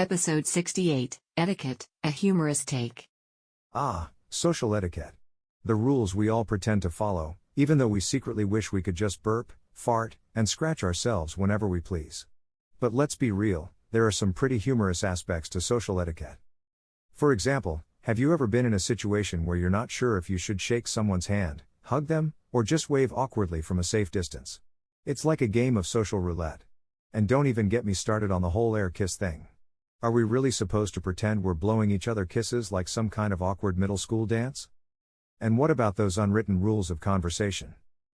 Episode 68, Etiquette, a humorous take. Social etiquette. The rules we all pretend to follow, even though we secretly wish we could just burp, fart, and scratch ourselves whenever we please. But let's be real, there are some pretty humorous aspects to social etiquette. For example, have you ever been in a situation where you're not sure if you should shake someone's hand, hug them, or just wave awkwardly from a safe distance? It's like a game of social roulette. And don't even get me started on the whole air kiss thing. Are we really supposed to pretend we're blowing each other kisses like some kind of awkward middle school dance? And what about those unwritten rules of conversation?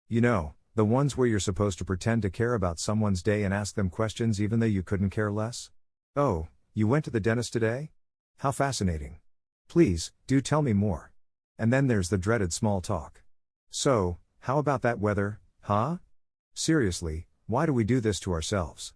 You know, the ones where you're supposed to pretend to care about someone's day and ask them questions even though you couldn't care less? Oh, you went to the dentist today? How fascinating. Please, do tell me more. And then there's the dreaded small talk. So, how about that weather, huh? Seriously, why do we do this to ourselves?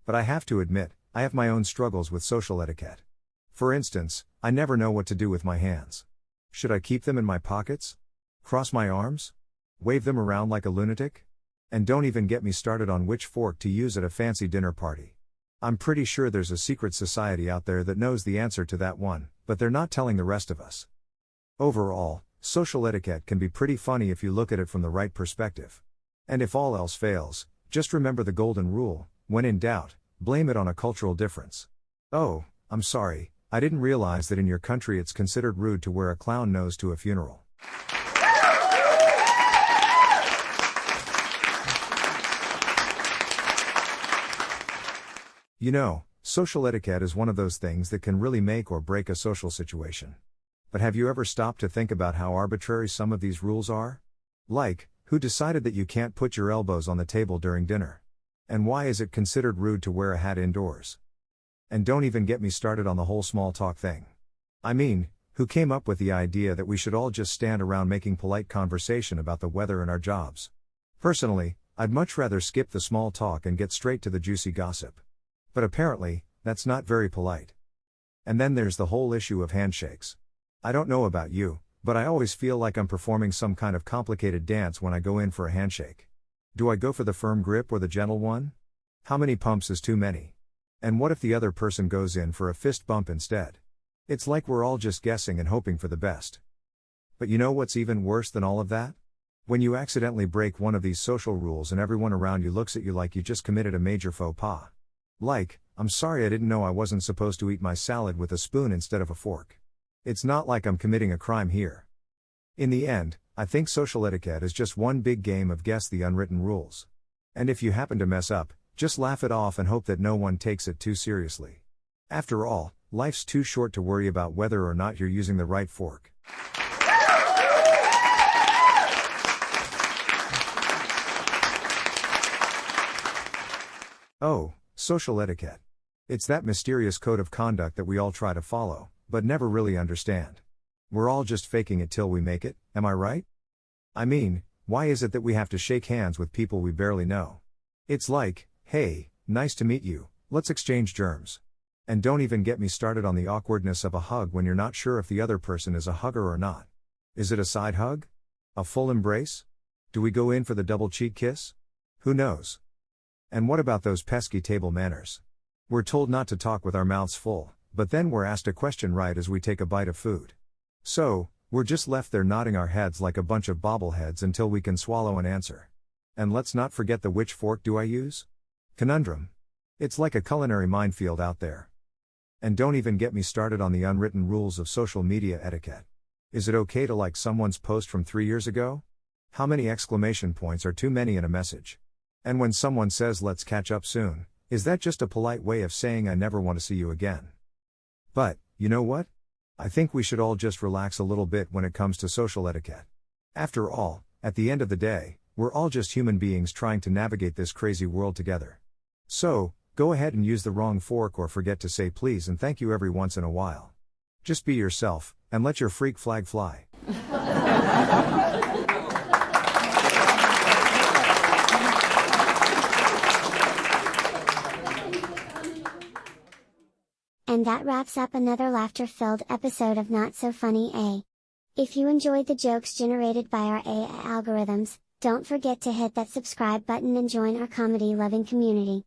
But I have to admit, I have my own struggles with social etiquette. For instance, I never know what to do with my hands. Should I keep them in my pockets? Cross my arms? Wave them around like a lunatic? And don't even get me started on which fork to use at a fancy dinner party. I'm pretty sure there's a secret society out there that knows the answer to that one, but they're not telling the rest of us. Overall, social etiquette can be pretty funny if you look at it from the right perspective. And if all else fails, just remember the golden rule: when in doubt, blame it on a cultural difference. Oh, I'm sorry, I didn't realize that in your country it's considered rude to wear a clown nose to a funeral. You know, social etiquette is one of those things that can really make or break a social situation. But have you ever stopped to think about how arbitrary some of these rules are? Like, who decided that you can't put your elbows on the table during dinner? And why is it considered rude to wear a hat indoors? And don't even get me started on the whole small talk thing. I mean, who came up with the idea that we should all just stand around making polite conversation about the weather and our jobs? Personally, I'd much rather skip the small talk and get straight to the juicy gossip. But apparently, that's not very polite. And then there's the whole issue of handshakes. I don't know about you, but I always feel like I'm performing some kind of complicated dance when I go in for a handshake. Do I go for the firm grip or the gentle one? How many pumps is too many? And what if the other person goes in for a fist bump instead? It's like we're all just guessing and hoping for the best. But you know what's even worse than all of that? When you accidentally break one of these social rules and everyone around you looks at you like you just committed a major faux pas. Like, I'm sorry, I didn't know I wasn't supposed to eat my salad with a spoon instead of a fork. It's not like I'm committing a crime here. In the end, I think social etiquette is just one big game of guess the unwritten rules. And if you happen to mess up, just laugh it off and hope that no one takes it too seriously. After all, life's too short to worry about whether or not you're using the right fork. Oh, social etiquette. It's that mysterious code of conduct that we all try to follow, but never really understand. We're all just faking it till we make it, am I right? I mean, why is it that we have to shake hands with people we barely know? It's like, hey, nice to meet you, let's exchange germs. And don't even get me started on the awkwardness of a hug when you're not sure if the other person is a hugger or not. Is it a side hug? A full embrace? Do we go in for the double cheek kiss? Who knows? And what about those pesky table manners? We're told not to talk with our mouths full, but then we're asked a question right as we take a bite of food. So, we're just left there nodding our heads like a bunch of bobbleheads until we can swallow an answer. And let's not forget the which fork do I use? Conundrum. It's like a culinary minefield out there. And don't even get me started on the unwritten rules of social media etiquette. Is it okay to like someone's post from 3 years ago? How many exclamation points are too many in a message? And when someone says let's catch up soon, is that just a polite way of saying I never want to see you again? But, you know what? I think we should all just relax a little bit when it comes to social etiquette. After all, at the end of the day, we're all just human beings trying to navigate this crazy world together. So, go ahead and use the wrong fork or forget to say please and thank you every once in a while. Just be yourself, and let your freak flag fly. And that wraps up another laughter-filled episode of Not So Funny A. If you enjoyed the jokes generated by our AI algorithms, don't forget to hit that subscribe button and join our comedy-loving community.